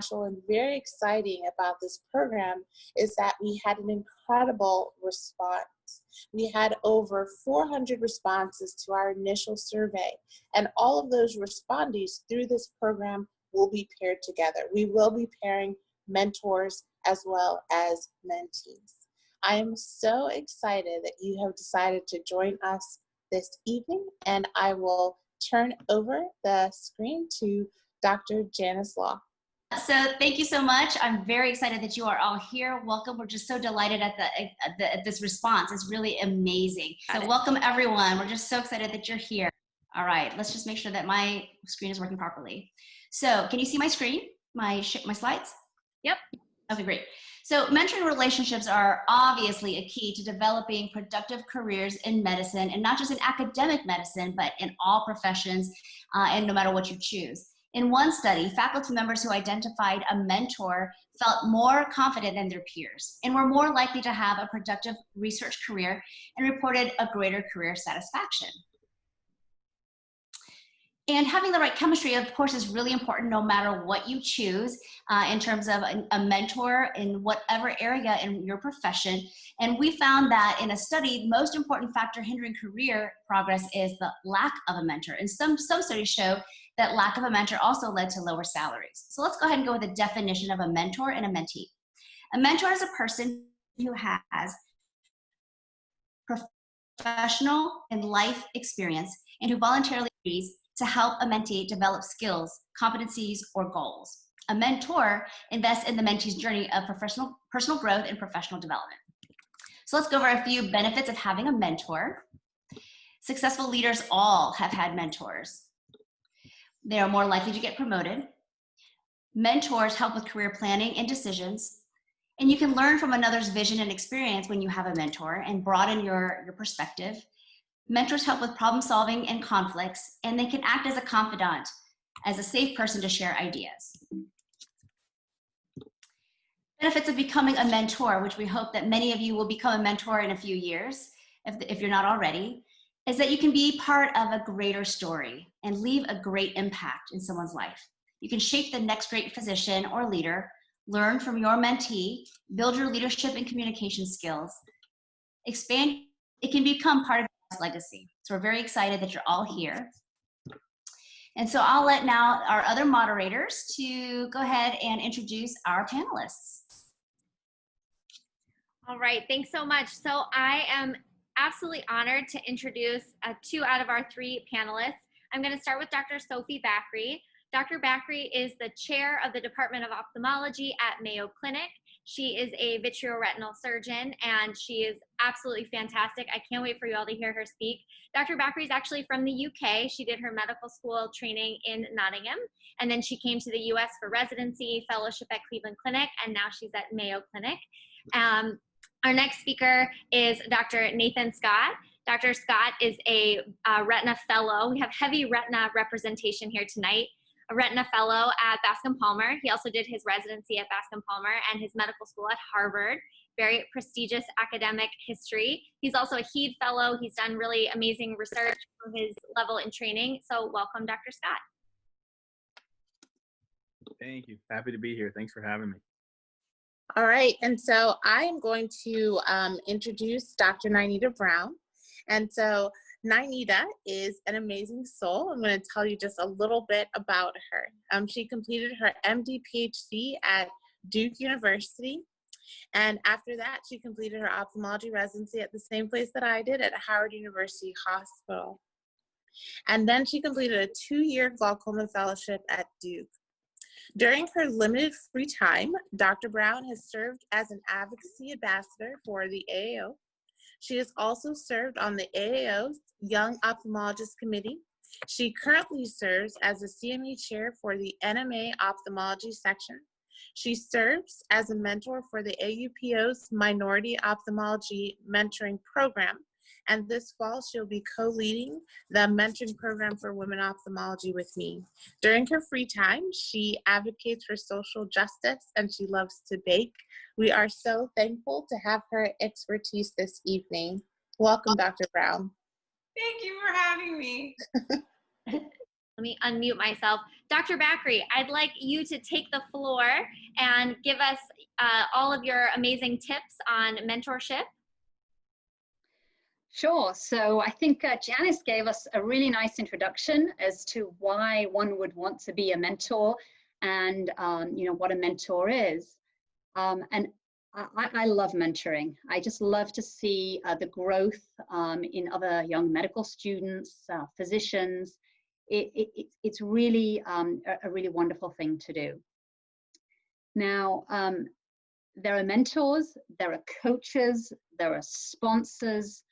and very exciting about this program is that we had an incredible response. We had over 400 responses to our initial survey, and all of those respondees through this program will be paired together. We will be pairing mentors as well as mentees. I am so excited that you have decided to join us this evening, and I will turn over the screen to Dr. Janice Law. So thank you so much. I'm very excited that you are all here. Welcome. We're just so delighted at this response. It's really amazing. So welcome everyone. We're just so excited that you're here. All right, let's just make sure that my screen is working properly. So can you see my screen, my slides? Yep. Okay, great. So mentoring relationships are obviously a key to developing productive careers in medicine, and not just in academic medicine, but in all professions and no matter what you choose. In one study, faculty members who identified a mentor felt more confident than their peers and were more likely to have a productive research career and reported a greater career satisfaction. And having the right chemistry, of course, is really important no matter what you choose in terms of a mentor in whatever area in your profession. And we found that in a study, the most important factor hindering career progress is the lack of a mentor. And some studies show that lack of a mentor also led to lower salaries. So let's go ahead and go with a definition of a mentor and a mentee. A mentor is a person who has professional and life experience and who voluntarily agrees to help a mentee develop skills, competencies, or goals. A mentor invests in the mentee's journey of personal growth and professional development. So let's go over a few benefits of having a mentor. Successful leaders all have had mentors. They are more likely to get promoted. Mentors help with career planning and decisions. And you can learn from another's vision and experience when you have a mentor and broaden your perspective. Mentors help with problem solving and conflicts, and they can act as a confidant, as a safe person to share ideas. Benefits of becoming a mentor, which we hope that many of you will become a mentor in a few years, if you're not already, is that you can be part of a greater story and leave a great impact in someone's life. You can shape the next great physician or leader, learn from your mentee, build your leadership and communication skills, expand. It can become part of legacy. So we're very excited that you're all here. And so I'll let now our other moderators to go ahead and introduce our panelists. All right, thanks so much. So I am absolutely honored to introduce 2 out of our 3 panelists. I'm going to start with Dr. Sophie Bakri. Dr. Bakri is the chair of the Department of Ophthalmology at Mayo Clinic. She is a vitreoretinal surgeon, and she is absolutely fantastic. I can't wait for you all to hear her speak. Dr. Bakri is actually from the UK. She did her medical school training in Nottingham, and then she came to the US for residency, fellowship at Cleveland Clinic, and now she's at Mayo Clinic. Our next speaker is Dr. Nathan Scott. Dr. Scott is a retina fellow. We have heavy retina representation here tonight. A retina fellow at Bascom Palmer. He also did his residency at Bascom Palmer and his medical school at Harvard. Very prestigious academic history. He's also a HEED fellow. He's done really amazing research for his level in training. So welcome, Dr. Scott. Thank you. Happy to be here. Thanks for having me. All right, and so I am going to introduce Dr. Ninita Brown. And so Ninita is an amazing soul. I'm going to tell you just a little bit about her. She completed her MD PhD at Duke University. And after that, she completed her ophthalmology residency at the same place that I did, at Howard University Hospital. And then she completed a 2-year glaucoma fellowship at Duke. During her limited free time, Dr. Brown has served as an advocacy ambassador for the AAO. She has also served on the AAO's Young Ophthalmologist Committee. She currently serves as a CME chair for the NMA Ophthalmology section. She serves as a mentor for the AUPO's Minority Ophthalmology Mentoring Program. And this fall, she'll be co-leading the mentoring program for women ophthalmology with me. During her free time, she advocates for social justice and she loves to bake. We are so thankful to have her expertise this evening. Welcome, Dr. Brown. Thank you for having me. Let me unmute myself. Dr. Bakri, I'd like you to take the floor and give us all of your amazing tips on mentorship. Sure. So I think Janice gave us a really nice introduction as to why one would want to be a mentor and, you know, what a mentor is. And I love mentoring. I just love to see the growth in other young medical students, physicians. It's really a really wonderful thing to do. Now, there are mentors, there are coaches, there are sponsors.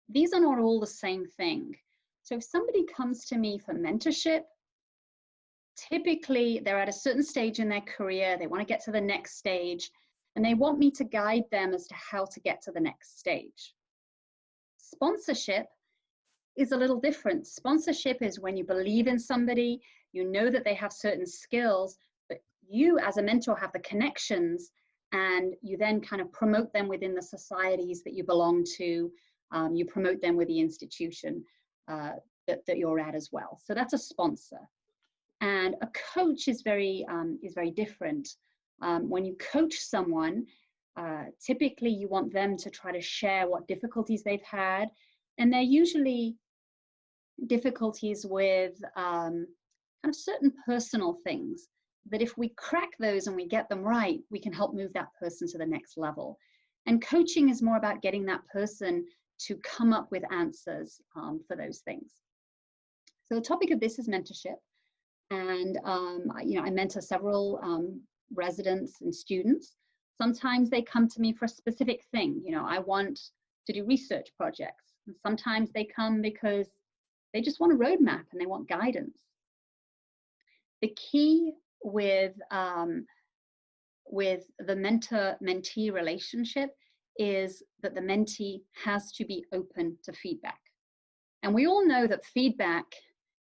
These are not all the same thing. So if somebody comes to me for mentorship, typically they're at a certain stage in their career, they want to get to the next stage, and they want me to guide them as to how to get to the next stage. Sponsorship is a little different. Sponsorship is when you believe in somebody, you know that they have certain skills, but you as a mentor have the connections, and you then kind of promote them within the societies that you belong to. You promote them with the institution that you're at as well. So that's a sponsor. And a coach is very different. When you coach someone, typically you want them to try to share what difficulties they've had, and they're usually difficulties with kind of certain personal things that if we crack those and we get them right, we can help move that person to the next level. And coaching is more about getting that person to come up with answers for those things. So the topic of this is mentorship. And you know, I mentor several residents and students. Sometimes they come to me for a specific thing. You know, I want to do research projects. And sometimes they come because they just want a roadmap and they want guidance. The key with the mentor-mentee relationship is that the mentee has to be open to feedback. And we all know that feedback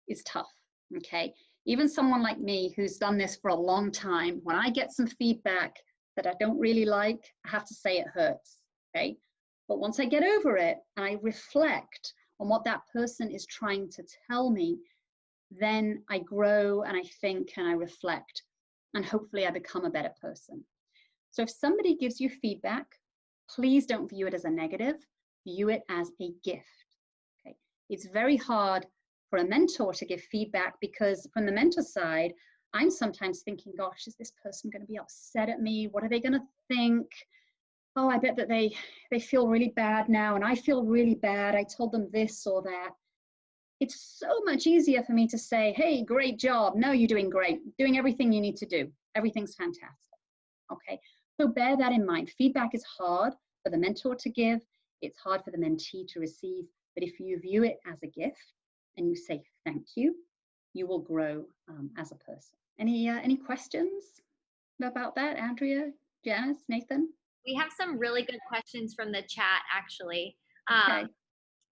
is tough, okay? Even someone like me who's done this for a long time, when I get some feedback that I don't really like, I have to say it hurts, okay? But once I get over it and I reflect on what that person is trying to tell me, then I grow and I think and I reflect, and hopefully I become a better person. So if somebody gives you feedback, please don't view it as a negative, view it as a gift, okay? It's very hard for a mentor to give feedback because from the mentor side, I'm sometimes thinking, gosh, is this person going to be upset at me? What are they going to think? Oh, I bet that they feel really bad now, and I feel really bad. I told them this or that. It's so much easier for me to say, hey, great job. No, you're doing great. Doing everything you need to do. Everything's fantastic. Okay, so bear that in mind. Feedback is hard for the mentor to give. It's hard for the mentee to receive. But if you view it as a gift and you say thank you, you will grow as a person. Any questions about that, Andrea, Janice, Nathan? We have some really good questions from the chat, actually. Okay.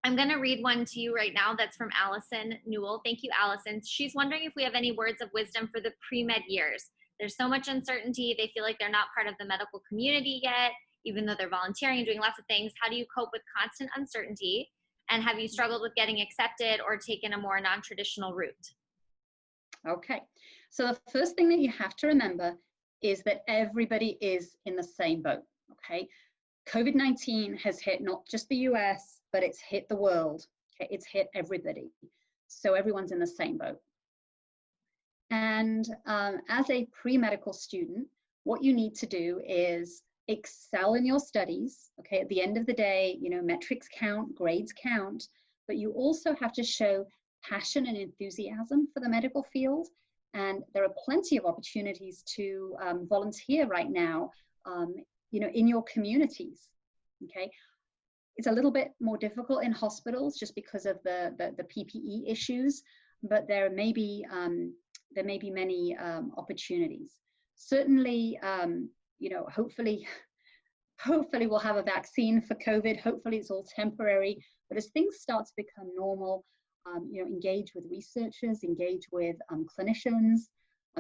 I'm going to read one to you right now that's from Allison Newell. Thank you, Allison. She's wondering if we have any words of wisdom for the pre-med years. There's so much uncertainty. They feel like they're not part of the medical community yet, even though they're volunteering and doing lots of things. How do you cope with constant uncertainty? And have you struggled with getting accepted or taken a more non-traditional route? Okay. So the first thing that you have to remember is that everybody is in the same boat, okay? COVID-19 has hit not just the US, but it's hit the world. Okay? It's hit everybody. So everyone's in the same boat. And as a pre-medical student, what you need to do is excel in your studies. Okay, at the end of the day, you know, metrics count, grades count, but you also have to show passion and enthusiasm for the medical field. And there are plenty of opportunities to volunteer right now, you know, in your communities. Okay, it's a little bit more difficult in hospitals just because of the PPE issues, but there may be many opportunities. Certainly, you know, hopefully we'll have a vaccine for COVID. Hopefully it's all temporary, but as things start to become normal, you know, engage with researchers, engage with clinicians.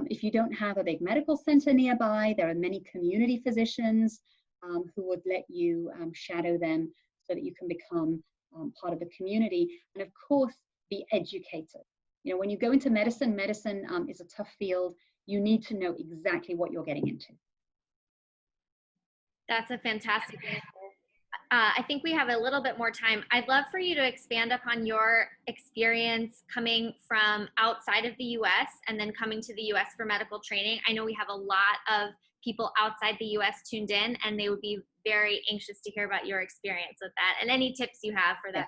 If you don't have a big medical center nearby, there are many community physicians who would let you shadow them so that you can become part of the community. And of course, be educated. You know, when you go into medicine, medicine is a tough field. You need to know exactly what you're getting into. That's a fantastic answer. I think we have a little bit more time. I'd love for you to expand upon your experience coming from outside of the US and then coming to the US for medical training. I know we have a lot of people outside the US tuned in, and they would be very anxious to hear about your experience with that and any tips you have for that.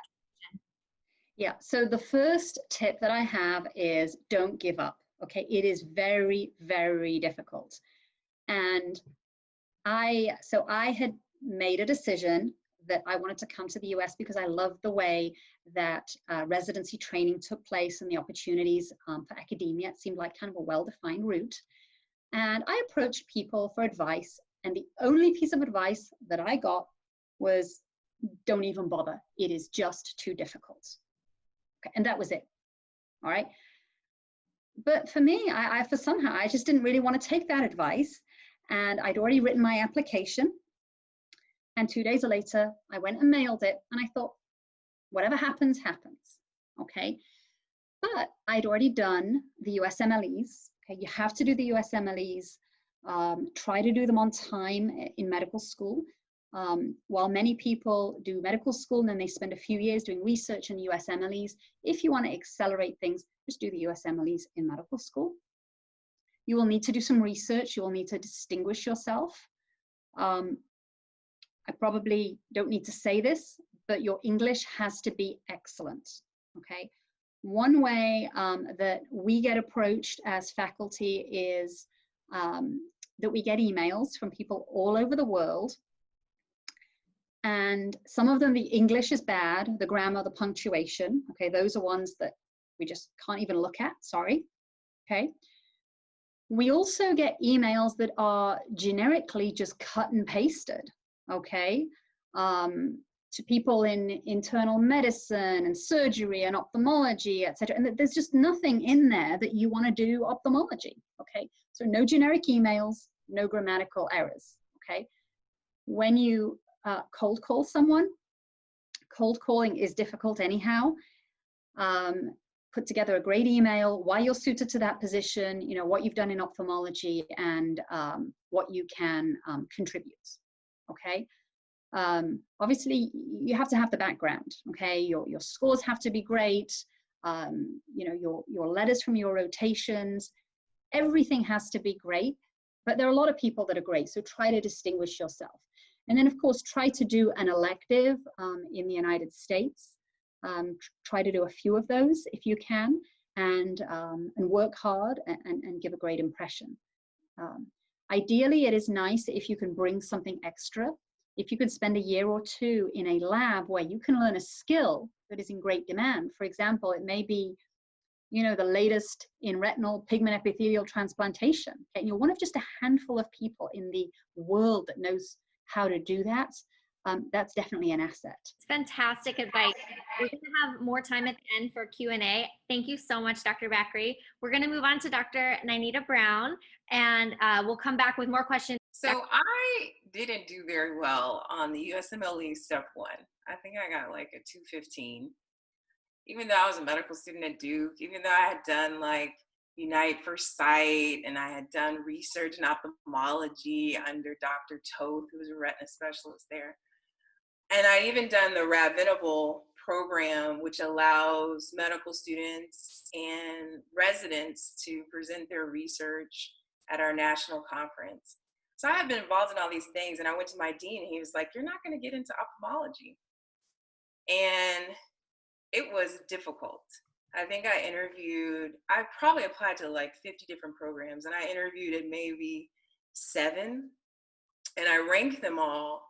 Yeah, so the first tip that I have is don't give up. Okay, it is very, very difficult. And I had made a decision that I wanted to come to the US because I loved the way that residency training took place and the opportunities for academia. It seemed like kind of a well-defined route. And I approached people for advice, and the only piece of advice that I got was, don't even bother. It is just too difficult. Okay, and that was it. All right. But for me, I just didn't really want to take that advice. And I'd already written my application. And 2 days later, I went and mailed it. And I thought, whatever happens, happens. Okay. But I'd already done the USMLEs. Okay. You have to do the USMLEs. Try to do them on time in medical school. While many people do medical school and then they spend a few years doing research in USMLEs, if you want to accelerate things, just do the USMLEs in medical school. You will need to do some research. You will need to distinguish yourself. I probably don't need to say this, but your English has to be excellent, okay? One way that we get approached as faculty is that we get emails from people all over the world. And some of them, the English is bad, the grammar, the punctuation, okay? Those are ones that we just can't even look at, sorry, okay? We also get emails that are generically just cut and pasted, okay? To people in internal medicine and surgery and ophthalmology, etc. And there's just nothing in there that you want to do ophthalmology, okay? So no generic emails, no grammatical errors, okay? When you cold call someone, cold calling is difficult anyhow. Put together a great email, why you're suited to that position, you know, what you've done in ophthalmology, and what you can contribute, okay? Obviously, you have to have the background, okay? Your scores have to be great, you know, your letters from your rotations, everything has to be great, but there are a lot of people that are great, so try to distinguish yourself. And then, of course, try to do an elective in the United States. Try to do a few of those if you can, and work hard and give a great impression. Ideally, it is nice if you can bring something extra. If you could spend a year or two in a lab where you can learn a skill that is in great demand. For example, it may be, you know, the latest in retinal pigment epithelial transplantation. Okay? You're one of just a handful of people in the world that knows how to do that. That's definitely an asset. It's fantastic advice. We're going to have more time at the end for Q&A. Thank you so much, Dr. Bakri. We're going to move on to Dr. Ninita Brown, and we'll come back with more questions. So I didn't do very well on the USMLE Step 1. I think I got like a 215. Even though I was a medical student at Duke, even though I had done like Unite for Sight, and I had done research in ophthalmology under Dr. Toth, who was a retina specialist there. And I even done the Ravinable program, which allows medical students and residents to present their research at our national conference. So I had been involved in all these things, and I went to my dean, and he was like, "You're not going to get into ophthalmology." And it was difficult. I think I probably applied to like 50 different programs, and I interviewed at maybe 7, and I ranked them all.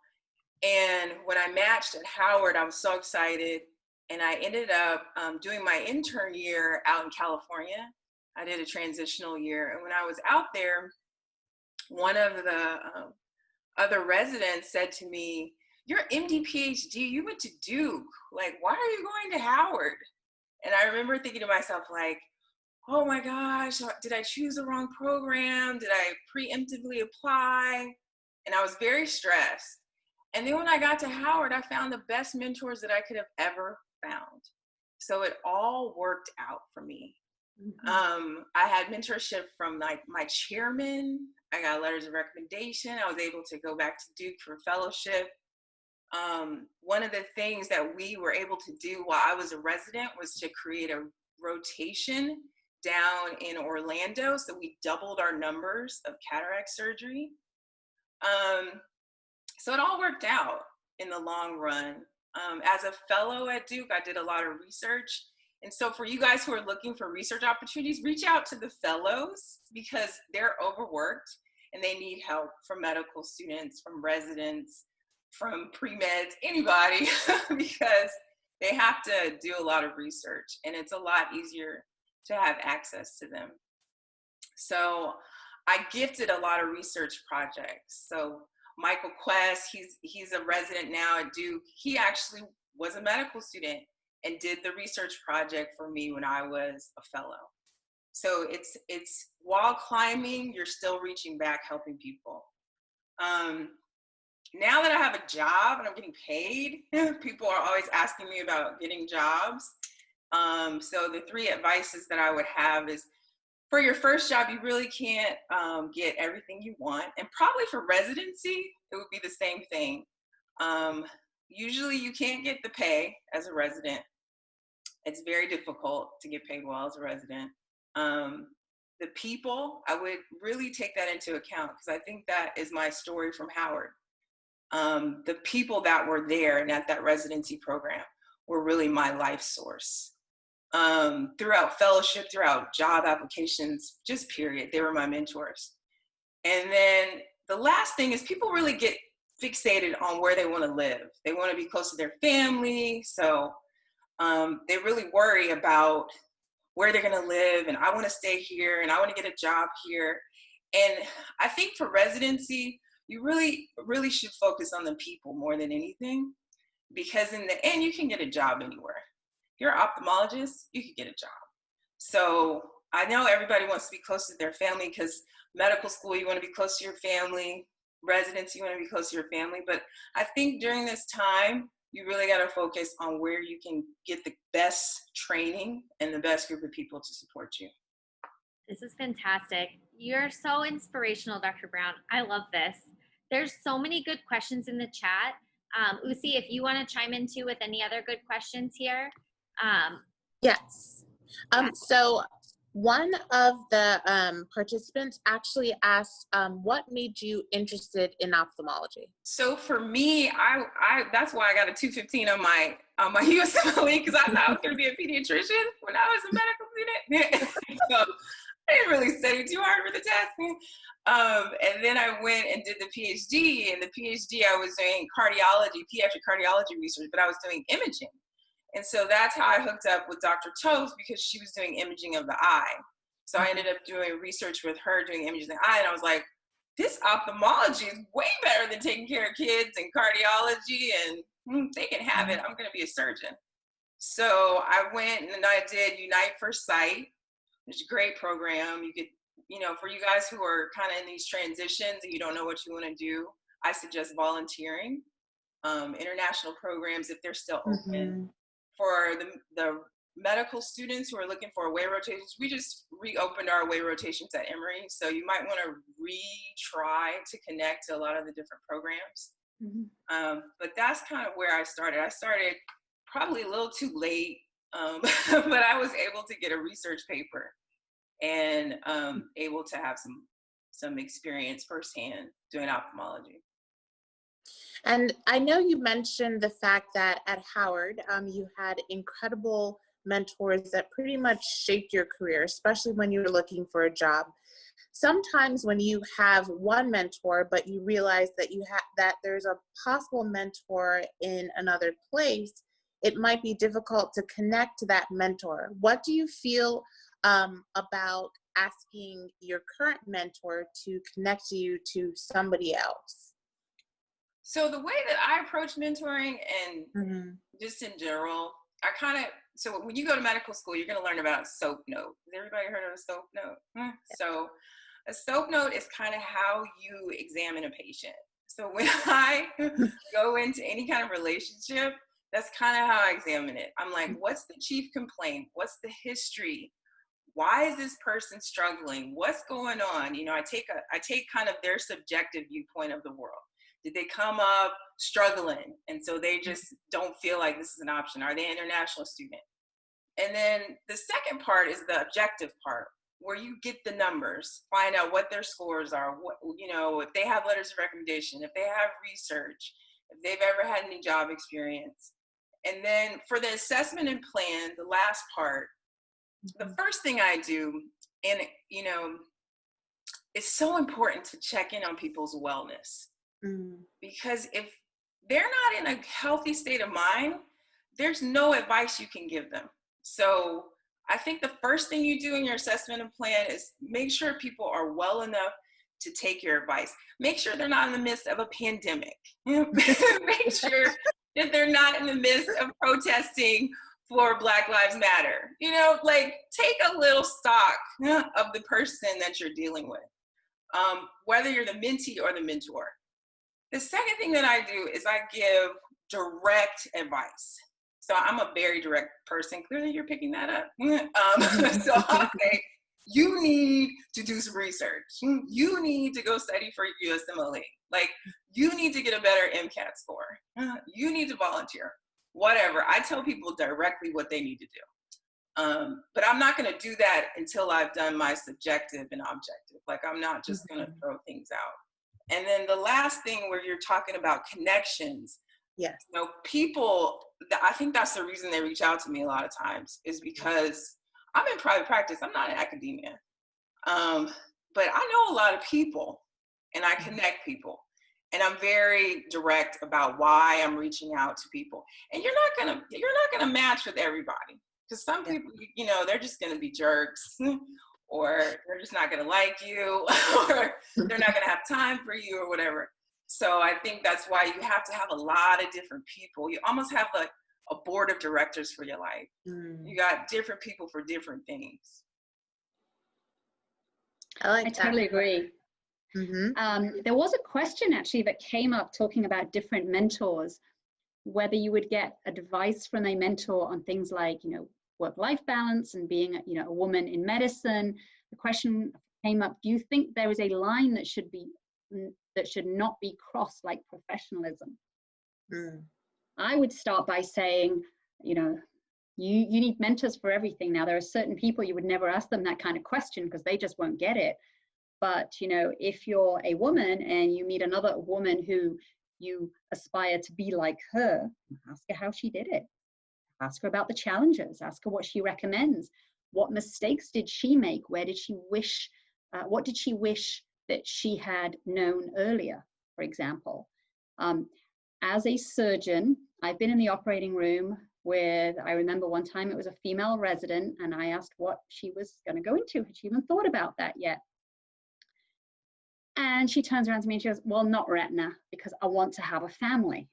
And when I matched at Howard, I was so excited, and I ended up doing my intern year out in California. I did a transitional year, and when I was out there, one of the other residents said to me, "You're MD PhD, you went to Duke, like, why are you going to Howard?" And I remember thinking to myself, like, oh my gosh, did I choose the wrong program? Did I preemptively apply? And I was very stressed. And then when I got to Howard, I found the best mentors that I could have ever found. So it all worked out for me. I had mentorship from like my chairman. I got letters of recommendation. I was able to go back to Duke for fellowship. One of the things that we were able to do while I was a resident was to create a rotation down in Orlando. So we doubled our numbers of cataract surgery. So it all worked out in the long run. As a fellow at Duke, I did a lot of research. And so for you guys who are looking for research opportunities, reach out to the fellows because they're overworked and they need help from medical students, from residents, from pre-meds, anybody, because they have to do a lot of research and it's a lot easier to have access to them. So I gifted a lot of research projects. So Michael Quest, he's a resident now at Duke. He actually was a medical student and did the research project for me when I was a fellow. So it's while climbing, you're still reaching back, helping people. Now that I have a job and I'm getting paid, people are always asking me about getting jobs. So the 3 advices that I would have is, for your first job, you really can't get everything you want. And probably for residency, it would be the same thing. Usually you can't get the pay as a resident. It's very difficult to get paid well as a resident. The people, I would really take that into account because I think that is my story from Howard. The people that were there and at that residency program were really my life source. Throughout fellowship, throughout job applications, just period, they were my mentors. And then the last thing is people really get fixated on where they want to live. They want to be close to their family. So they really worry about where they're going to live and I want to stay here and I want to get a job here. And I think for residency, you really, really should focus on the people more than anything, because in the end, you can get a job anywhere. If you're an ophthalmologist, you can get a job. So I know everybody wants to be close to their family because medical school, you want to be close to your family. Residency, you want to be close to your family. But I think during this time, you really got to focus on where you can get the best training and the best group of people to support you. This is fantastic. You're so inspirational, Dr. Brown. I love this. There's so many good questions in the chat. Usi, if you want to chime in too with any other good questions here. Yes. So one of the participants actually asked, what made you interested in ophthalmology? So for me, I that's why I got a 215 on my USMLE, because I thought I was going to be a pediatrician when I was a medical student. So I didn't really study too hard for the test. And then I went and did the PhD. And the PhD, I was doing cardiology, pediatric cardiology research, but I was doing imaging. And so that's how I hooked up with Dr. Toth, because she was doing imaging of the eye. So I ended up doing research with her, doing imaging of the eye. And I was like, this ophthalmology is way better than taking care of kids and cardiology. And they can have it. I'm going to be a surgeon. So I went and I did Unite First Sight. It's a great program. You could, for you guys who are kind of in these transitions and you don't know what you want to do, I suggest volunteering. International programs, if they're still open. For the medical students who are looking for away rotations, we just reopened our away rotations at Emory. So you might want to retry to connect to a lot of the different programs. But that's kind of where I started. I started probably a little too late, but I was able to get a research paper and able to have some experience firsthand doing ophthalmology. And I know you mentioned the fact that at Howard, you had incredible mentors that pretty much shaped your career, especially when you were looking for a job. Sometimes when you have one mentor, but you realize that that there's a possible mentor in another place, it might be difficult to connect to that mentor. What do you feel about asking your current mentor to connect you to somebody else? So the way that I approach mentoring and just in general, so when you go to medical school, you're going to learn about a SOAP note. Has everybody heard of a SOAP note? So a SOAP note is kind of how you examine a patient. So when I go into any kind of relationship, that's kind of how I examine it. I'm like, what's the chief complaint? What's the history? why is this person struggling? What's going on? You know, I take kind of their subjective viewpoint of the world. Did they come up struggling, and so they just don't feel like this is an option? Are they an international student? And then the second part is the objective part, where you get the numbers, find out what their scores are, what, you know, if they have letters of recommendation, if they have research, if they've ever had any job experience. And then for the assessment and plan, the last part, the first thing I do, and you know, it's so important to check in on people's wellness. Because if they're not in a healthy state of mind, there's no advice you can give them. So I think the first thing you do in your assessment and plan is make sure people are well enough to take your advice. Make sure they're not in the midst of a pandemic. Make sure that they're not in the midst of protesting for Black Lives Matter. You know, like, take a little stock of the person that you're dealing with, whether you're the mentee or the mentor. The second thing that I do is I give direct advice. So I'm a very direct person. Clearly you're picking that up. So I'll say, you need to do some research. You need to go study for USMLE. Like, you need to get a better MCAT score. You need to volunteer. Whatever. I tell people directly what they need to do. But I'm not going to do that until I've done my subjective and objective. Like, I'm not just going to throw things out. And then the last thing, where you're talking about connections. Yes. You know, people, I think that's the reason they reach out to me a lot of times, is because I'm in private practice. I'm not in academia. But I know a lot of people, and I connect people. And I'm very direct about why I'm reaching out to people. And you're not gonna match with everybody, because some people, you know, they're just gonna be jerks, or they're just not gonna like you, or they're not gonna have time for you, or whatever. So I think that's why you have to have a lot of different people. You almost have like a board of directors for your life. You got different people for different things. I totally agree. There was a question actually that came up talking about different mentors, whether you would get advice from a mentor on things like, you know, work-life balance and being, you know, a woman in medicine. The question came up, do you think there is a line that should not be crossed, like professionalism? I would start by saying, you know, you need mentors for everything. Now, there are certain people you would never ask them that kind of question because they just won't get it. But, you know, if you're a woman and you meet another woman who you aspire to be like her, ask her how she did it. Ask her about the challenges. Ask her what she recommends. What mistakes did she make? Where did she wish, what did she wish that she had known earlier, for example? As a surgeon, I've been in the operating room with, I remember one time it was a female resident, and I asked what she was going to go into. Had she even thought about that yet? And she turns around to me and she goes, well, not retina, because I want to have a family.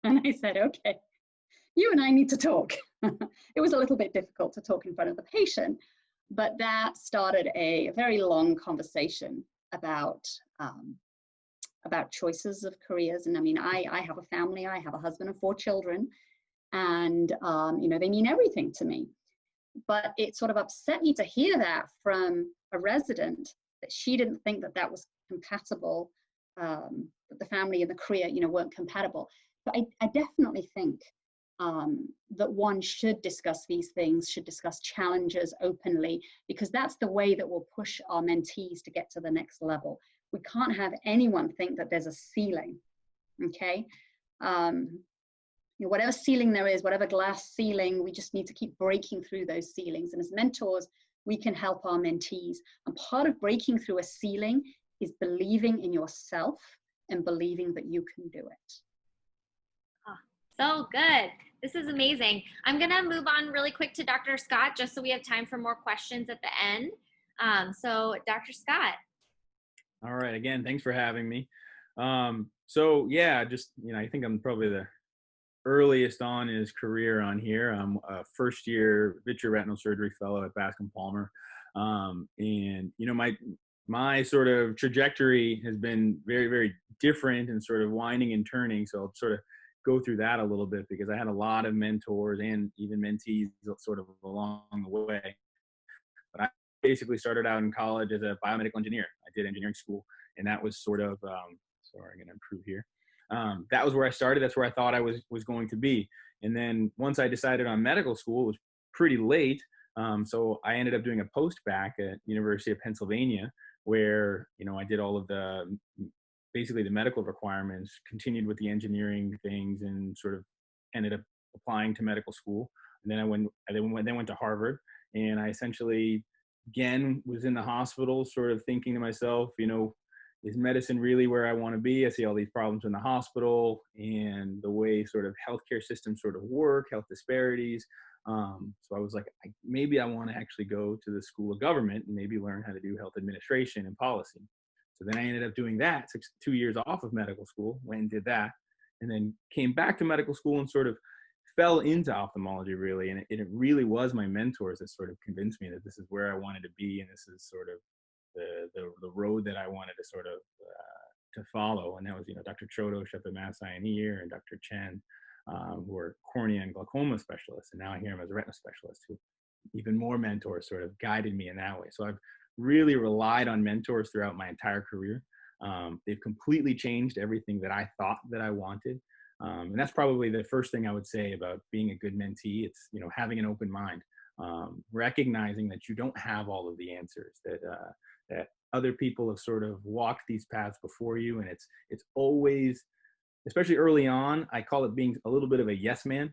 And I said, okay, you and I need to talk. It was a little bit difficult to talk in front of the patient, but that started a very long conversation about choices of careers. And I mean, I have a family, I have a husband and 4 children, and you know, they mean everything to me. But it sort of upset me to hear that from a resident, that she didn't think that that was compatible, that the family and the career, you know, weren't compatible. But I definitely think that one should discuss these things, should discuss challenges openly, because that's the way that will push our mentees to get to the next level. We can't have anyone think that there's a ceiling, okay? You know, whatever ceiling there is, whatever glass ceiling, we just need to keep breaking through those ceilings. And as mentors, we can help our mentees. And part of breaking through a ceiling is believing in yourself and believing that you can do it. Oh, so good. This is amazing. I'm going to move on really quick to Dr. Scott, just so we have time for more questions at the end. So Dr. Scott. All right. Again, thanks for having me. So yeah, just, you know, I think I'm probably the earliest on in his career on here. I'm a first year vitreoretinal surgery fellow at Bascom Palmer. And, you know, my sort of trajectory has been very, very different and sort of winding and turning. So I'll sort of go through that a little bit, because I had a lot of mentors and even mentees sort of along the way. But basically started out in college as a biomedical engineer. I did engineering school, and that was sort of, sorry, I'm going to improve here. That was where I started. That's where I thought I was going to be. And then once I decided on medical school, it was pretty late. So I ended up doing a post-bac at University of Pennsylvania, where, I did all of basically the medical requirements, continued with the engineering things, and sort of ended up applying to medical school. And then I went to Harvard, and I essentially, again, was in the hospital sort of thinking to myself, is medicine really where I want to be? I see all these problems in the hospital and the way sort of healthcare systems sort of work, health disparities. So I was like, maybe I want to actually go to the School of Government and maybe learn how to do health administration and policy. So then I ended up doing that, 2 years off of medical school, went and did that, and then came back to medical school and sort of fell into ophthalmology, really. And it really was my mentors that sort of convinced me that this is where I wanted to be, and this is sort of the road that I wanted to sort of to follow. And that was, Dr. Chodosh up at Mass Eye and Ear, and Dr. Chen, who are cornea and glaucoma specialists. And now I hear him as a retina specialist, who even more mentors sort of guided me in that way. So I've really relied on mentors throughout my entire career. They've completely changed everything that I thought that I wanted. And that's probably the first thing I would say about being a good mentee. It's, having an open mind, recognizing that you don't have all of the answers, that other people have sort of walked these paths before you. And it's always, especially early on, I call it being a little bit of a yes man.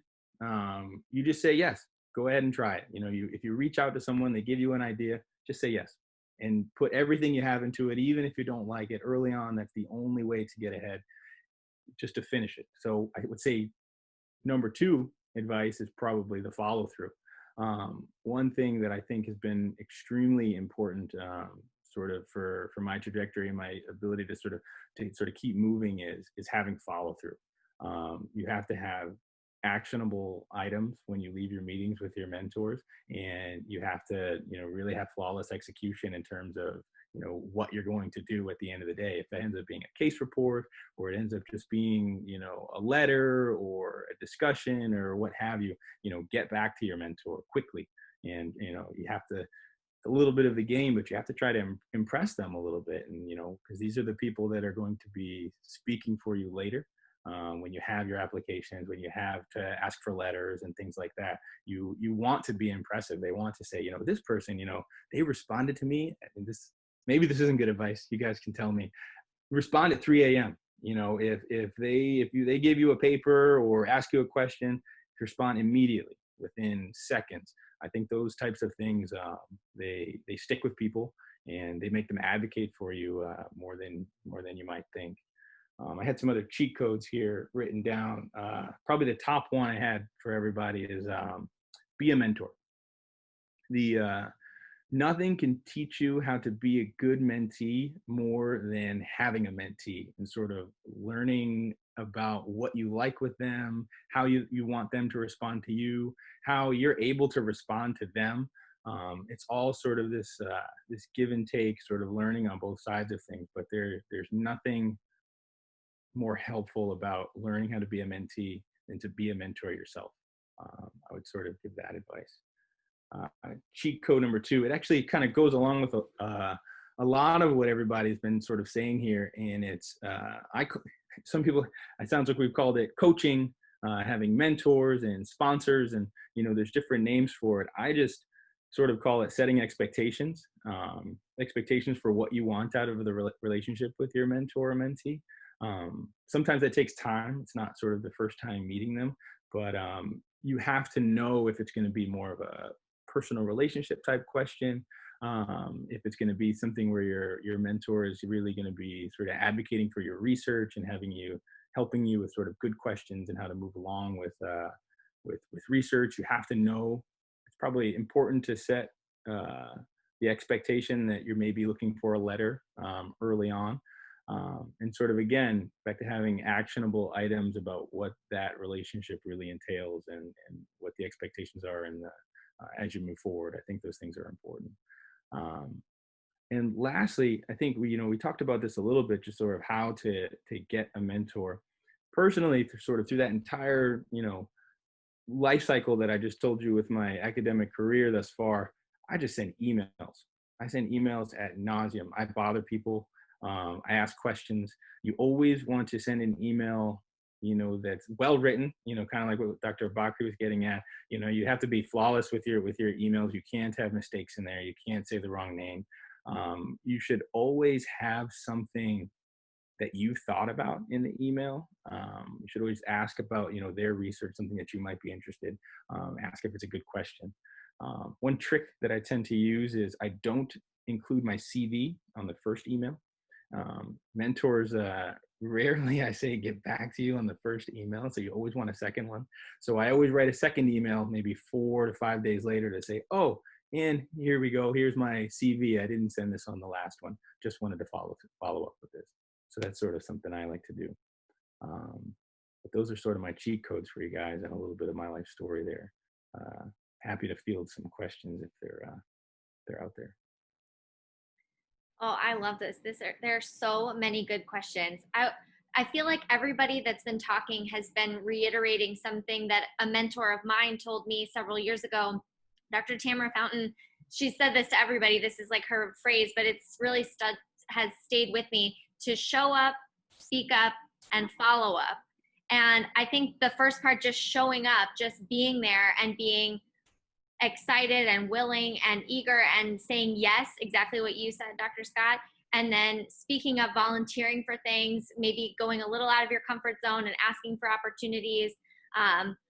You just say yes, go ahead and try it. If you reach out to someone, they give you an idea, just say yes and put everything you have into it. Even if you don't like it early on, that's the only way to get ahead, just to finish it. So I would say number 2 advice is probably the follow through. One thing that I think has been extremely important, sort of for my trajectory and my ability to sort of keep moving is having follow through. You have to have actionable items when you leave your meetings with your mentors, and you have to, really have flawless execution in terms of, what you're going to do at the end of the day. If that ends up being a case report, or it ends up just being, a letter or a discussion or what have you, get back to your mentor quickly. And, you have to, a little bit of the game, but you have to try to impress them a little bit. And, because these are the people that are going to be speaking for you later. When you have your applications, when you have to ask for letters and things like that, you want to be impressive. They want to say, this person, they responded to me. And maybe this isn't good advice. You guys can tell me. Respond at 3 a.m. If they give you a paper or ask you a question, respond immediately within seconds. I think those types of things, they stick with people, and they make them advocate for you more than you might think. I had some other cheat codes here written down. Probably the top one I had for everybody is be a mentor. Nothing can teach you how to be a good mentee more than having a mentee and sort of learning about what you like with them, how you want them to respond to you, how you're able to respond to them. It's all sort of this give and take, sort of learning on both sides of things. But there's nothing more helpful about learning how to be a mentee than to be a mentor yourself. I would sort of give that advice. Cheat code number 2, it actually kind of goes along with a lot of what everybody's been sort of saying here. And it's, some people, it sounds like we've called it coaching, having mentors and sponsors, and, there's different names for it. I just sort of call it setting expectations, expectations for what you want out of the relationship with your mentor or mentee. Sometimes that takes time. It's not sort of the first time meeting them, but you have to know if it's going to be more of a personal relationship type question, if it's going to be something where your mentor is really going to be sort of advocating for your research and helping you with sort of good questions and how to move along with research. You have to know. It's probably important to set the expectation that you're maybe looking for a letter early on. And sort of, again, back to having actionable items about what that relationship really entails and what the expectations are as you move forward. I think those things are important. And lastly, I think we talked about this a little bit, just sort of how to get a mentor. Personally, through that entire, life cycle that I just told you with my academic career thus far, I just send emails. I send emails ad nauseum. I bother people. I ask questions. You always want to send an email, you know, that's well written, you know, kind of like what Dr. Bakri was getting at. You know, you have to be flawless with your emails. You can't have mistakes in there. You can't say the wrong name. You should always have something that you thought about in the email. You should always ask about, you know, their research, something that you might be interested. Ask if it's a good question. One trick that I tend to use is I don't include my CV on the first email. Mentors rarely, I say, get back to you on the first email, so you always want a second one. So I always write a second email maybe 4 to 5 days later to say, oh, and here we go, here's my CV. I didn't send this on the last one, just wanted to follow up with this. So that's sort of something I like to do. But those are sort of my cheat codes for you guys and a little bit of my life story there. Happy to field some questions if they're out there. Oh, I love this. There are so many good questions. I feel like everybody that's been talking has been reiterating something that a mentor of mine told me several years ago. Dr. Tamara Fountain, she said this to everybody. This is like her phrase, but it's really has stayed with me: to show up, speak up, and follow up. And I think the first part, just showing up, just being there and being excited and willing and eager and saying yes, exactly what you said, Dr. Scott, and then speaking up, volunteering for things, maybe going a little out of your comfort zone and asking for opportunities,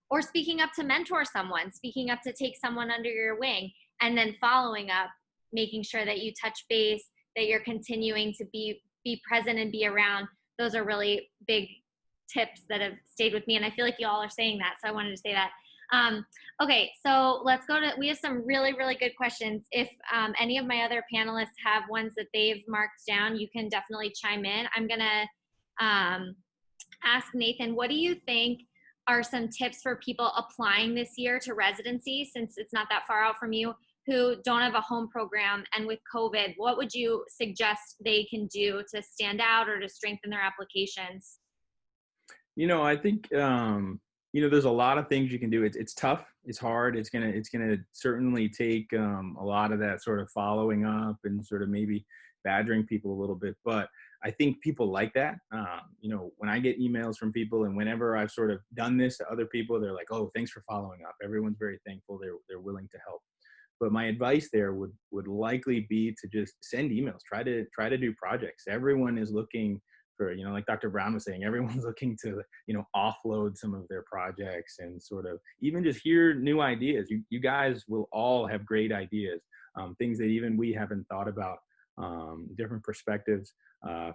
or speaking up to mentor someone, speaking up to take someone under your wing, and then following up, making sure that you touch base, that you're continuing to be present and be around. Those are really big tips that have stayed with me, and I feel like you all are saying that, so I wanted to say that. Okay, so let's go to, we have some really, really good questions. If any of my other panelists have ones that they've marked down, you can definitely chime in. I'm gonna ask Nathan, what do you think are some tips for people applying this year to residency, since it's not that far out from you, who don't have a home program, and with COVID, what would you suggest they can do to stand out or to strengthen their applications? You know, I think, you know, there's a lot of things you can do. It's tough. It's hard. It's gonna certainly take a lot of that sort of following up and sort of maybe badgering people a little bit. But I think people like that. You know, when I get emails from people, and whenever I've sort of done this to other people, they're like, "Oh, thanks for following up." Everyone's very thankful. They're willing to help. But my advice there would likely be to just send emails. Try to do projects. Everyone is looking for, you know, like Dr. Brown was saying, everyone's looking to, you know, offload some of their projects and sort of even just hear new ideas. You guys will all have great ideas, things that even we haven't thought about, different perspectives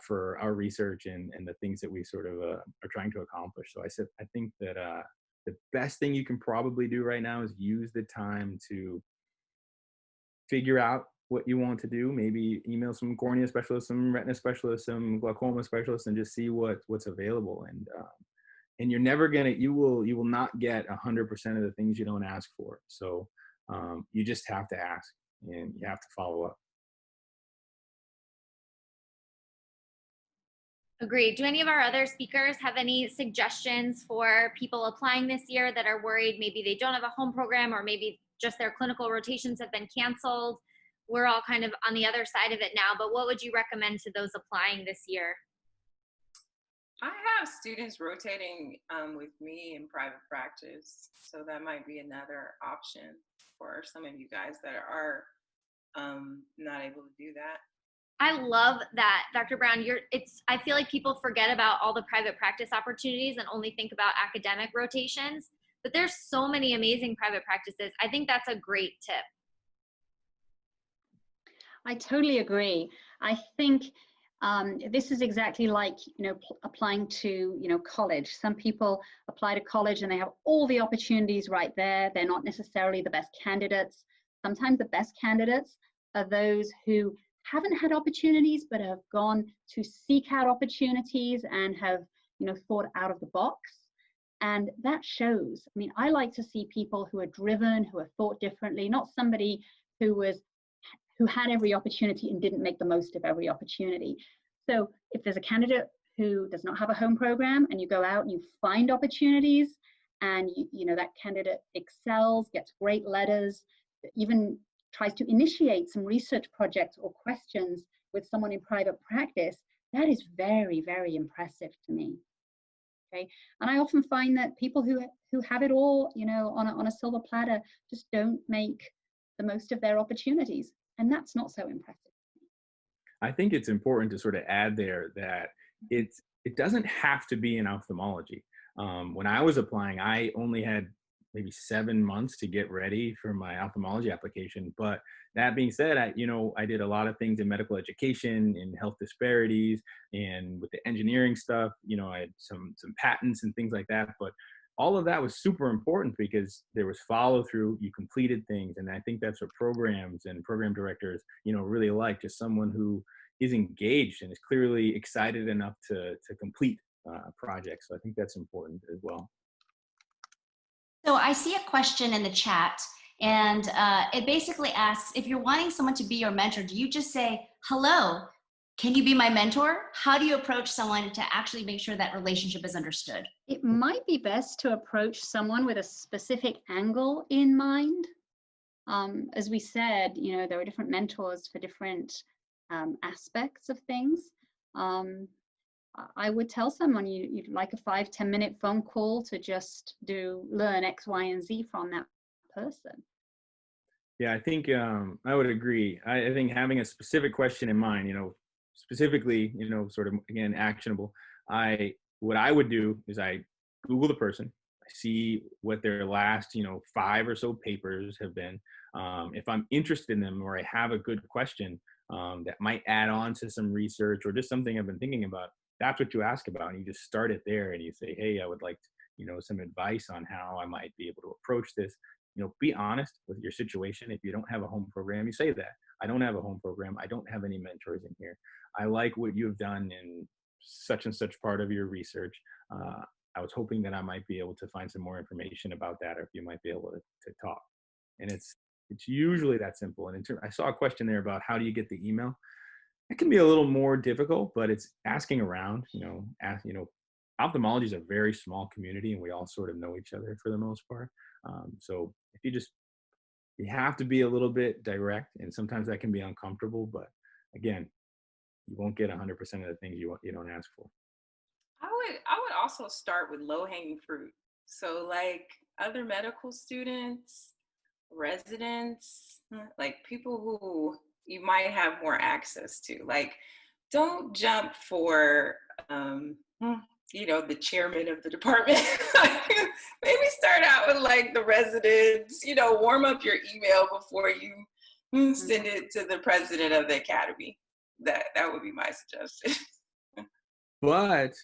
for our research and the things that we sort of are trying to accomplish. So I think that the best thing you can probably do right now is use the time to figure out what you want to do. Maybe email some cornea specialists, some retina specialists, some glaucoma specialists, and just see what's available. And you're never gonna, you will not get 100% of the things you don't ask for. So you just have to ask, and you have to follow up. Agreed. Do any of our other speakers have any suggestions for people applying this year that are worried maybe they don't have a home program, or maybe just their clinical rotations have been canceled? We're all kind of on the other side of it now, but what would you recommend to those applying this year? I have students rotating with me in private practice, so that might be another option for some of you guys that are not able to do that. I love that, Dr. Brown. I feel like people forget about all the private practice opportunities and only think about academic rotations, but there's so many amazing private practices. I think that's a great tip. I totally agree. I think this is exactly like, you know, applying to, you know, college. Some people apply to college and they have all the opportunities right there. They're not necessarily the best candidates. Sometimes the best candidates are those who haven't had opportunities but have gone to seek out opportunities and have, you know, thought out of the box. And that shows. I mean, I like to see people who are driven, who have thought differently, not somebody who had every opportunity and didn't make the most of every opportunity. So if there's a candidate who does not have a home program and you go out and you find opportunities, and you know that candidate excels, gets great letters, even tries to initiate some research projects or questions with someone in private practice, that is very, very impressive to me. Okay, and I often find that people who have it all, you know, on a silver platter, just don't make the most of their opportunities, and that's not so impressive. I think it's important to sort of add there that it doesn't have to be in ophthalmology. When I was applying, I only had maybe 7 months to get ready for my ophthalmology application. But that being said, I did a lot of things in medical education, in health disparities, and with the engineering stuff. You know, I had some patents and things like that. But all of that was super important because there was follow through. You completed things, and I think that's what programs and program directors, you know, really like, just someone who is engaged and is clearly excited enough to complete projects. So I think that's important as well. So I see a question in the chat, and it basically asks, if you're wanting someone to be your mentor, do you just say, hello, can you be my mentor? How do you approach someone to actually make sure that relationship is understood? It might be best to approach someone with a specific angle in mind. As we said, you know, there are different mentors for different aspects of things. I would tell someone you'd like a 5-10 minute phone call to just learn X, Y, and Z from that person. Yeah, I think I would agree. I think having a specific question in mind, you know, specifically, you know, sort of, again, actionable. What I would do is I Google the person, I see what their last, you know, 5 or so papers have been. If I'm interested in them, or I have a good question that might add on to some research or just something I've been thinking about, that's what you ask about. And you just start it there and you say, hey, I would like, you know, some advice on how I might be able to approach this. You know, be honest with your situation. If you don't have a home program, you say that. I don't have a home program. I don't have any mentors in here. I like what you've done in such and such part of your research. I was hoping that I might be able to find some more information about that, or if you might be able to talk. And it's usually that simple. And I saw a question there about how do you get the email. It can be a little more difficult, but it's asking around. Ophthalmology is a very small community, and we all sort of know each other for the most part. So if you have to be a little bit direct, and sometimes that can be uncomfortable, but again, you won't get 100% of the things you don't ask for. I would also start with low-hanging fruit. So like other medical students, residents, like people who you might have more access to. Like, don't jump for the chairman of the department. Maybe start out with like the residents, warm up your email before you send it to the president of the academy. That would be my suggestion. But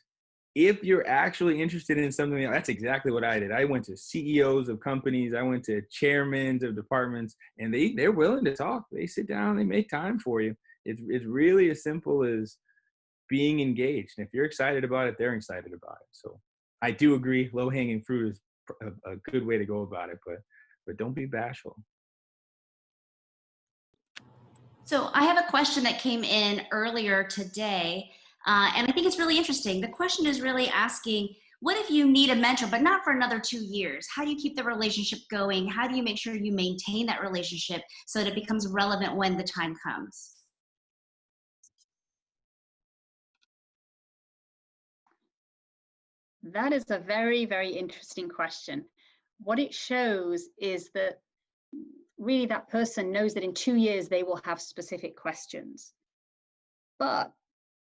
if you're actually interested in something, that's exactly what I did. I went to CEOs of companies. I went to chairmen of departments, and they're willing to talk. They sit down, they make time for you. It's really as simple as being engaged. And if you're excited about it, they're excited about it. So I do agree, low-hanging fruit is a good way to go about it, but don't be bashful. So I have a question that came in earlier today, and I think it's really interesting. The question is really asking, what if you need a mentor, but not for another 2 years? How do you keep the relationship going? How do you make sure you maintain that relationship so that it becomes relevant when the time comes? That is a very, very interesting question. What it shows is that really that person knows that in 2 years they will have specific questions. But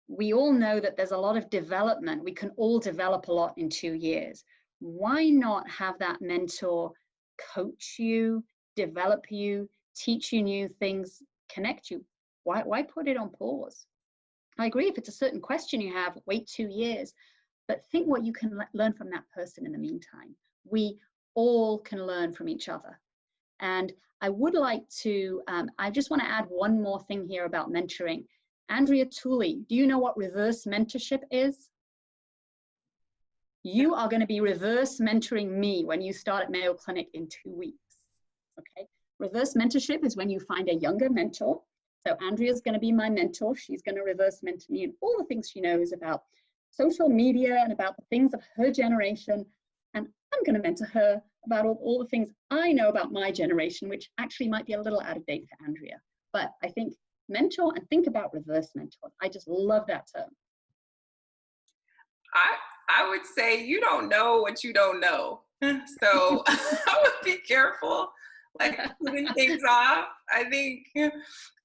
we all know that there's a lot of development. We can all develop a lot in 2 years. Why not have that mentor coach you, develop you, teach you new things, connect you? Why put it on pause? I agree, if it's a certain question you have, wait 2 years. But think what you can learn from that person in the meantime. We all can learn from each other. And I would like to, I just want to add one more thing here about mentoring. Andrea Tooley, do you know what reverse mentorship is? You are going to be reverse mentoring me when you start at Mayo Clinic in 2 weeks. Okay. Reverse mentorship is when you find a younger mentor. So Andrea's going to be my mentor. She's going to reverse mentor me and all the things she knows about social media and about the things of her generation. And I'm going to mentor her about all the things I know about my generation, which actually might be a little out of date for Andrea. But I think mentor and think about reverse mentor. I just love that term. I would say you don't know what you don't know. So I would be careful, like putting things off. I think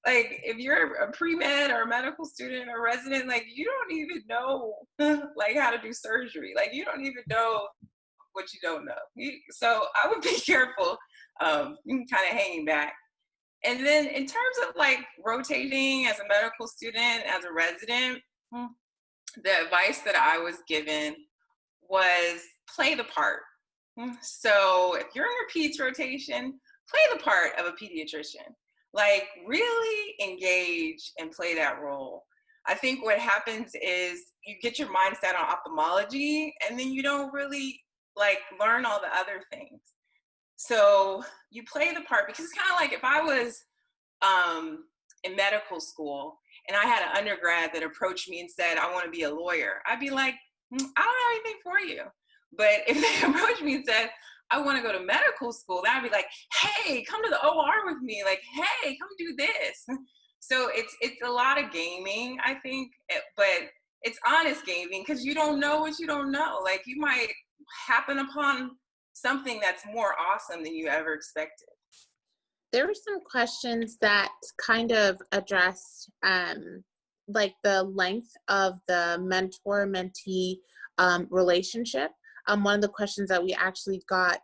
like if you're a pre-med or a medical student or resident, like you don't even know like how to do surgery. Like you don't even know what you don't know. So I would be careful, kind of hanging back. And then in terms of like rotating as a medical student, as a resident, the advice that I was given was play the part. So if you're in your peds rotation, play the part of a pediatrician. Like really engage and play that role. I think what happens is you get your mindset on ophthalmology and then you don't really like learn all the other things. So you play the part, because it's kind of like if I was in medical school and I had an undergrad that approached me and said, I want to be a lawyer, I'd be like, I don't have anything for you. But if they approached me and said, I want to go to medical school, then I'd be like, hey, come to the OR with me. Like, hey, come do this. So it's a lot of gaming, I think, but it's honest gaming because you don't know what you don't know. Like you might happen upon something that's more awesome than you ever expected. There were some questions that kind of addressed like the length of the mentor-mentee relationship. One of the questions that we actually got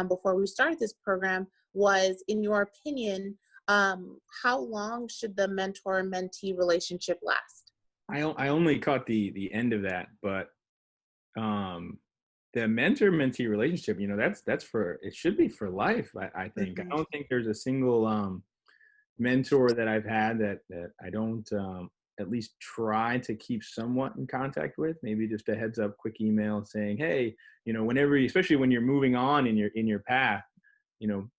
before we started this program was, in your opinion, how long should the mentor-mentee relationship last? I only caught the end of that, but the mentor-mentee relationship, that's for, it should be for life. I think. Mm-hmm. I don't think there's a single mentor that I've had that I don't at least try to keep somewhat in contact with. Maybe just a heads up, quick email saying, hey, whenever, especially when you're moving on in your path,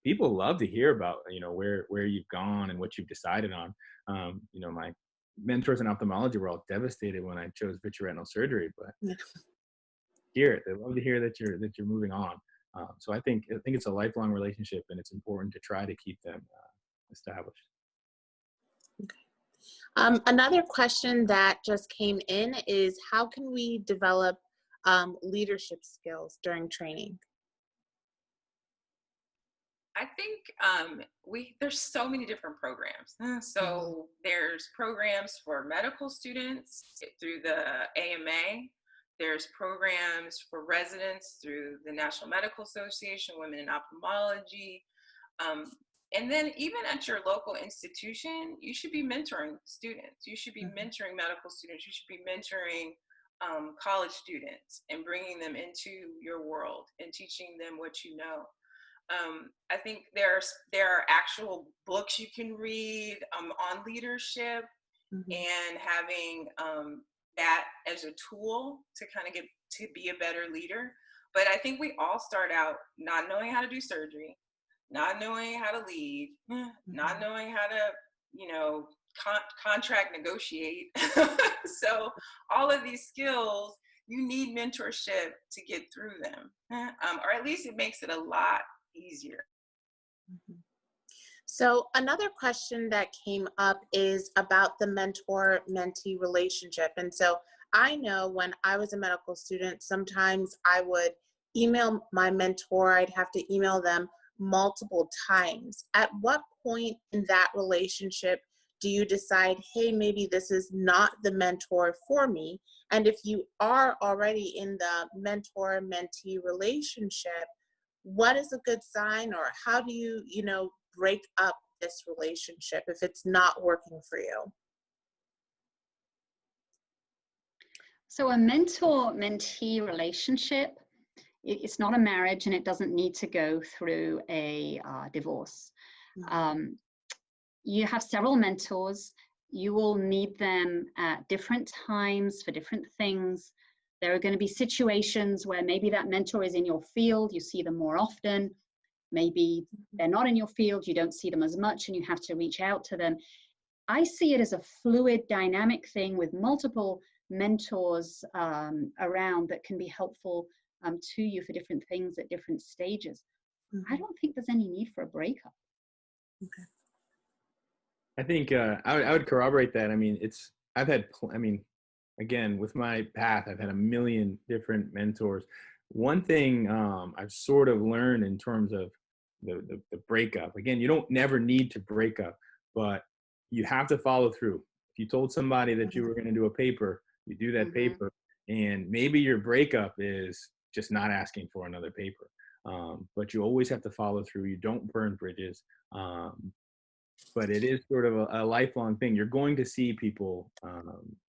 people love to hear about, where you've gone and what you've decided on. My mentors in ophthalmology were all devastated when I chose vitreoretinal surgery, but hear it. They love to hear that you're moving on. So I think it's a lifelong relationship, and it's important to try to keep them established. Okay. Another question that just came in is, how can we develop leadership skills during training? I think there's so many different programs. So there's programs for medical students through the AMA. There's programs for residents through the National Medical Association, Women in Ophthalmology. And then even at your local institution, you should be mentoring students. You should be mentoring medical students. You should be mentoring college students and bringing them into your world and teaching them what you know. I think there are actual books you can read on leadership and having that as a tool to kind of get to be a better leader. But I think we all start out not knowing how to do surgery, not knowing how to lead, not knowing how to, contract negotiate. So all of these skills, you need mentorship to get through them, or at least it makes it a lot easier. So another question that came up is about the mentor-mentee relationship. And so I know when I was a medical student, sometimes I would email my mentor. I'd have to email them multiple times. At what point in that relationship do you decide, hey, maybe this is not the mentor for me? And if you are already in the mentor-mentee relationship, what is a good sign, or how do you, break up this relationship if it's not working for you? So a mentor-mentee relationship, it's not a marriage, and it doesn't need to go through a divorce. You have several mentors. You will need them at different times for different things. There are going to be situations where maybe that mentor is in your field, you see them more often. Maybe they're not in your field, you don't see them as much, and you have to reach out to them. I see it as a fluid, dynamic thing with multiple mentors around that can be helpful to you for different things at different stages. I don't think there's any need for a breakup. Okay. I think I would corroborate that. I mean, again, with my path, I've had a million different mentors. One thing I've sort of learned in terms of the breakup, again, you don't never need to break up, but you have to follow through. If you told somebody that you were going to do a paper, you do that paper, and maybe your breakup is just not asking for another paper. But you always have to follow through. You don't burn bridges. But it is sort of a lifelong thing. You're going to see people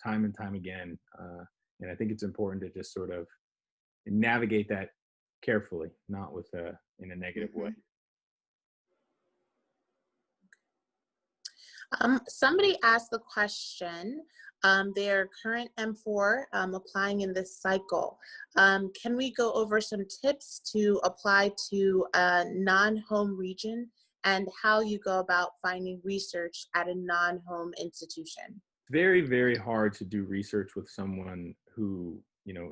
time and time again. And I think it's important to just sort of navigate that carefully, not with in a negative way. Somebody asked the question, their current M4 applying in this cycle. Can we go over some tips to apply to a non-home region and how you go about finding research at a non-home institution? Very, very hard to do research with someone who,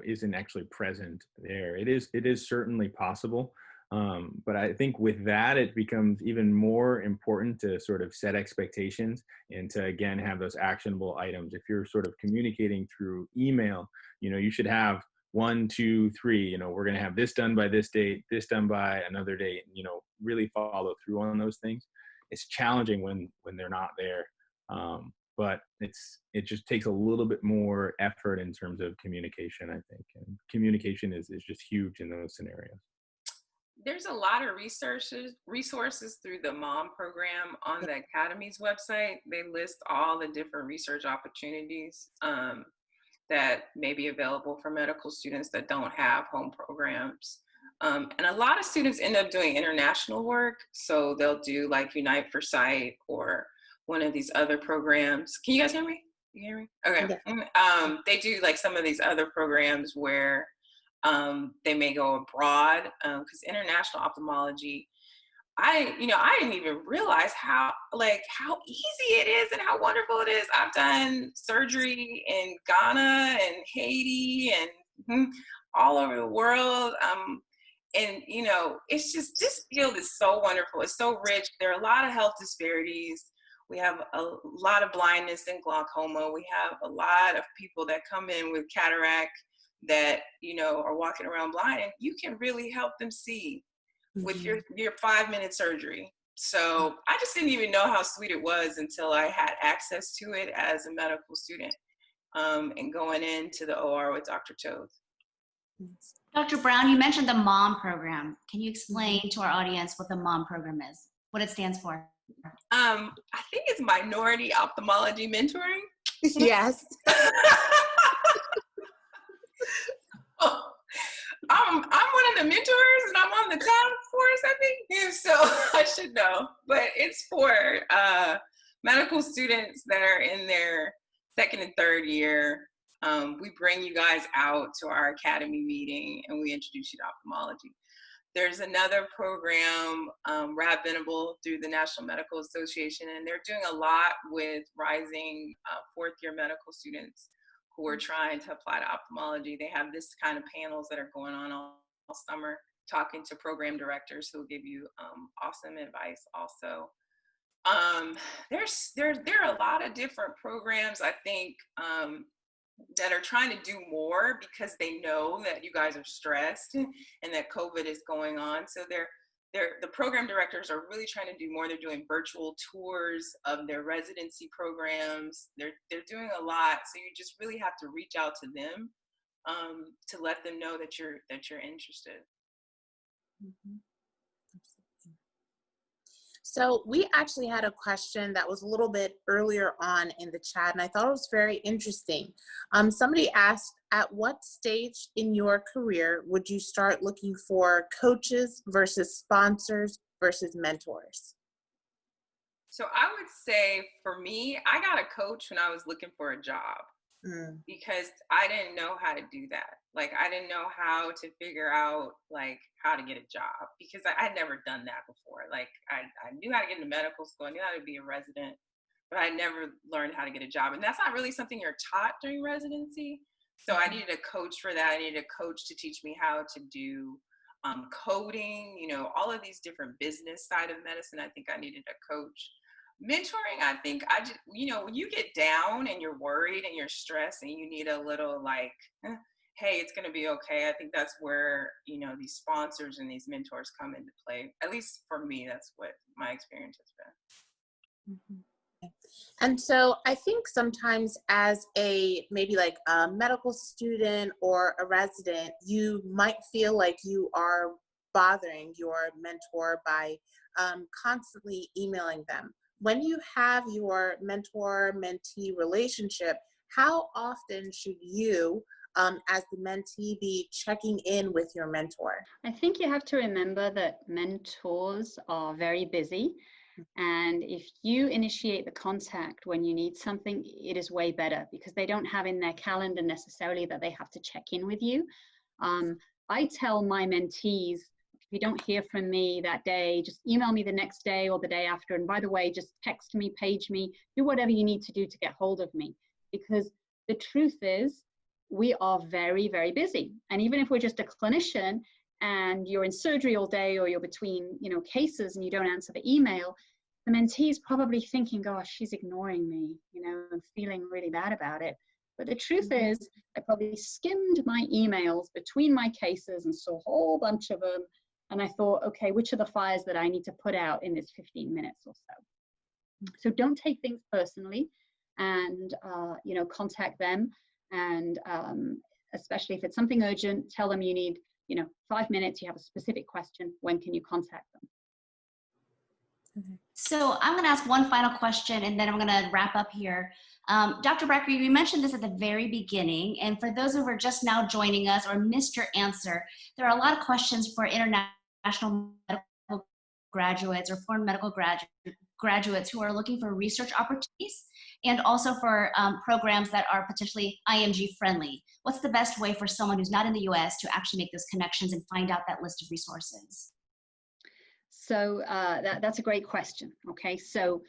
isn't actually present there. It is certainly possible. But I think with that, it becomes even more important to sort of set expectations and to, again, have those actionable items. If you're sort of communicating through email, you should have 1, 2, 3, we're going to have this done by this date, this done by another date, really follow through on those things. It's challenging when they're not there. But it just takes a little bit more effort in terms of communication, I think. And communication is just huge in those scenarios. There's a lot of resources through the MOM program on the Academy's website. They list all the different research opportunities that may be available for medical students that don't have home programs. And a lot of students end up doing international work. So they'll do like Unite for Sight or one of these other programs. Can you guys hear me? You hear me? Okay. Yeah. They do like some of these other programs where they may go abroad, because international ophthalmology, I didn't even realize how easy it is and how wonderful it is. I've done surgery in Ghana and Haiti and all over the world. And it's just, this field is so wonderful. It's so rich. There are a lot of health disparities. We have a lot of blindness and glaucoma. We have a lot of people that come in with cataract that, are walking around blind, and you can really help them see with your 5-minute surgery. So I just didn't even know how sweet it was until I had access to it as a medical student, and going into the OR with Dr. Toth. Dr. Brown, you mentioned the MOM program. Can you explain to our audience what the MOM program is, what it stands for? I think it's Minority Ophthalmology Mentoring. Yes. I'm one of the mentors, and I'm on the task force, I think. Yeah, so I should know. But it's for medical students that are in their 2nd and 3rd year. We bring you guys out to our academy meeting, and we introduce you to ophthalmology. There's another program, Rab Venable, through the National Medical Association, and they're doing a lot with rising 4th-year medical students who are trying to apply to ophthalmology. They have this kind of panels that are going on all summer, talking to program directors who will give you awesome advice also. There are a lot of different programs, I think, that are trying to do more because they know that you guys are stressed and that COVID is going on. So the program directors are really trying to do more. They're doing virtual tours of their residency programs. They're doing a lot. So you just really have to reach out to them to let them know that you're interested. So we actually had a question that was a little bit earlier on in the chat, and I thought it was very interesting. Somebody asked, at what stage in your career would you start looking for coaches versus sponsors versus mentors? So I would say for me, I got a coach when I was looking for a job. Because I didn't know how to do that. Like, I didn't know how to figure out like how to get a job, because I had never done that before. Like, I knew how to get into medical school, I knew how to be a resident, but I never learned how to get a job. And that's not really something you're taught during residency. So I needed a coach for that. I needed a coach to teach me how to do coding, you know, all of these different business side of medicine. I think I needed a coach. Mentoring, I think I just, you know, when you get down and you're worried and you're stressed and you need a little like, hey, it's going to be okay. I think that's where, you know, these sponsors and these mentors come into play. At least for me, that's what my experience has been. Mm-hmm. And so I think sometimes as a maybe like a medical student or a resident, you might feel like you are bothering your mentor by constantly emailing them. When you have your mentor-mentee relationship, how often should you, as the mentee, be checking in with your mentor? I think you have to remember that mentors are very busy. And if you initiate the contact when you need something, it is way better because they don't have in their calendar necessarily that they have to check in with you. I tell my mentees, if you don't hear from me that day, just email me the next day or the day after. And by the way, just text me, page me, do whatever you need to do to get hold of me. Because the truth is, we are very, very busy. And even if we're just a clinician and you're in surgery all day or you're between, you know, cases and you don't answer the email, the mentee is probably thinking, gosh, she's ignoring me, you know, and feeling really bad about it. But the truth is, I probably skimmed my emails between my cases and saw a whole bunch of them. And I thought, okay, which are the fires that I need to put out in this 15 minutes or so? So don't take things personally and, you know, contact them. And especially if it's something urgent, tell them you need, you know, 5 minutes, you have a specific question, when can you contact them? So I'm going to ask one final question and then I'm going to wrap up here. Dr. Bakri, you mentioned this at the very beginning, and for those who are just now joining us or missed your answer, there are a lot of questions for international medical graduates or foreign medical graduates who are looking for research opportunities and also for programs that are potentially IMG friendly. What's the best way for someone who's not in the US to actually make those connections and find out that list of resources? So that's a great question. Okay, so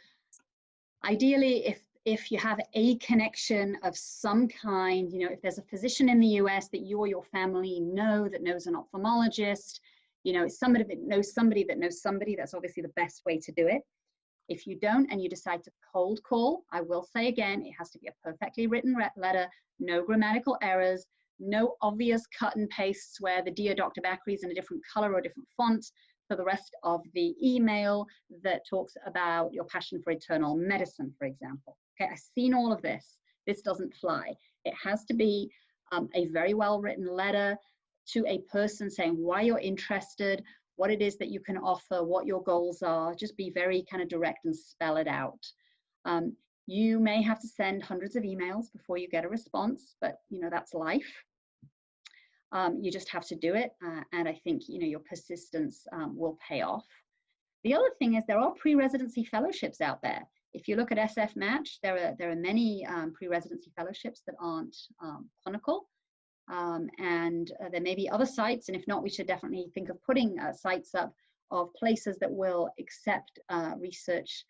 ideally, if you have a connection of some kind, you know, if there's a physician in the US that you or your family know that knows an ophthalmologist, you know, somebody that knows somebody that knows somebody, that's obviously the best way to do it. If you don't and you decide to cold call, I will say again, it has to be a perfectly written letter, no grammatical errors, no obvious cut and pastes where the Dear Dr. Bakri is in a different color or a different font for the rest of the email that talks about your passion for internal medicine, for example. Okay, I've seen all of this. This doesn't fly. It has to be a very well written letter to a person saying why you're interested, what it is that you can offer, what your goals are. Just be very kind of direct and spell it out. You may have to send hundreds of emails before you get a response, but you know, that's life. You just have to do it, and I think, you know, your persistence will pay off. The other thing is there are pre-residency fellowships out there. If you look at SF Match, there are many pre-residency fellowships that aren't clinical, and there may be other sites, and if not, we should definitely think of putting sites up of places that will accept research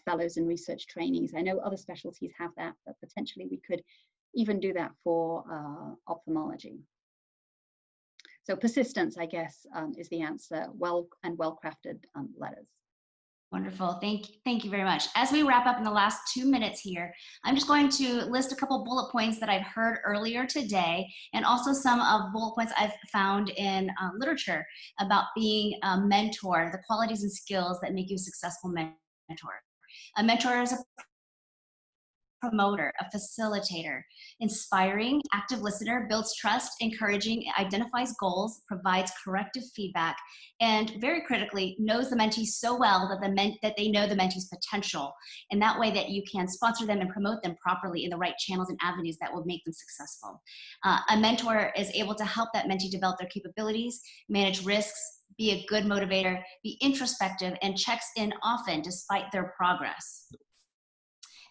fellows and research trainees. I know other specialties have that, but potentially we could even do that for ophthalmology. So persistence, I guess, is the answer. Well-crafted letters. Wonderful. Thank you very much. As we wrap up in the last 2 minutes here, I'm just going to list a couple bullet points that I've heard earlier today, and also some of bullet points I've found in literature about being a mentor, the qualities and skills that make you a successful mentor. A mentor is a promoter, a facilitator, inspiring, active listener, builds trust, encouraging, identifies goals, provides corrective feedback, and very critically knows the mentee so well that they know the mentee's potential. And that way that you can sponsor them and promote them properly in the right channels and avenues that will make them successful. A mentor is able to help that mentee develop their capabilities, manage risks, be a good motivator, be introspective, and checks in often despite their progress.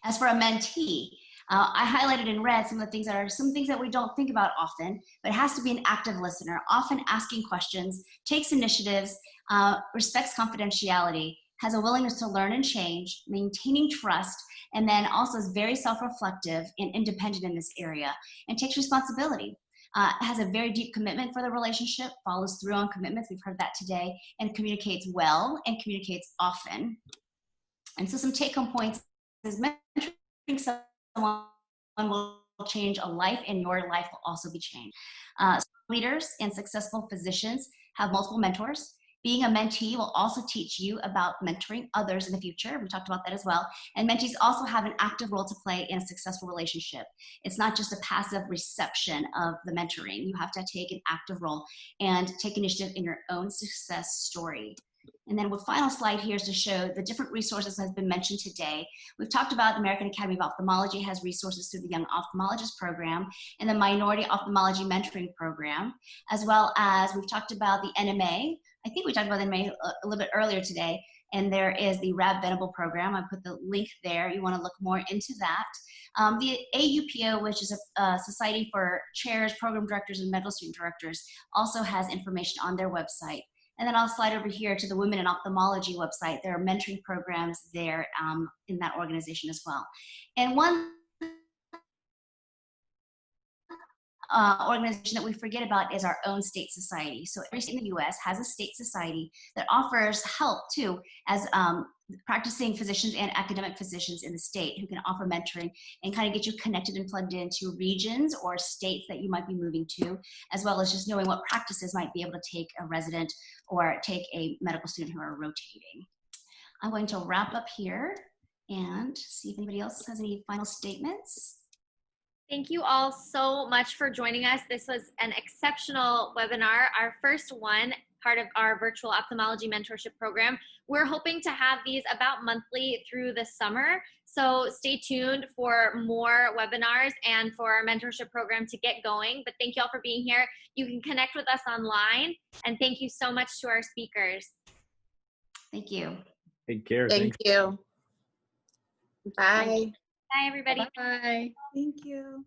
As for a mentee, I highlighted in red some things that we don't think about often, but it has to be an active listener, often asking questions, takes initiatives, respects confidentiality, has a willingness to learn and change, maintaining trust, and then also is very self-reflective and independent in this area, and takes responsibility. has a very deep commitment for the relationship, follows through on commitments, we've heard that today, and communicates well and communicates often. And so some take-home points is mentoring someone will change a life, and your life will also be changed. Leaders and successful physicians have multiple mentors. Being a mentee will also teach you about mentoring others in the future. We talked about that as well. And mentees also have an active role to play in a successful relationship. It's not just a passive reception of the mentoring. You have to take an active role and take initiative in your own success story. And then the final slide here is to show the different resources that have been mentioned today. We've talked about the American Academy of Ophthalmology has resources through the Young Ophthalmologist Program and the Minority Ophthalmology Mentoring Program, as well as we've talked about the NMA. I think we talked about the NMA a little bit earlier today, and there is the Rab Venable Program. I put the link there. You want to look more into that. The AUPO, which is a society for chairs, program directors, and medical student directors, also has information on their website. And then I'll slide over here to the Women in Ophthalmology website. There are mentoring programs there in that organization as well. And one organization that we forget about is our own state society. So every state in the US has a state society that offers help too, as practicing physicians and academic physicians in the state who can offer mentoring and kind of get you connected and plugged into regions or states that you might be moving to, as well as just knowing what practices might be able to take a resident or take a medical student who are rotating. I'm going to wrap up here and see if anybody else has any final statements. Thank you all so much for joining us. This was an exceptional webinar, our first one, part of our virtual ophthalmology mentorship program. We're hoping to have these about monthly through the summer. So stay tuned for more webinars and for our mentorship program to get going. But thank you all for being here. You can connect with us online. And thank you so much to our speakers. Thank you. Take care. Thank you. Bye. Bye, everybody. Bye. Thank you.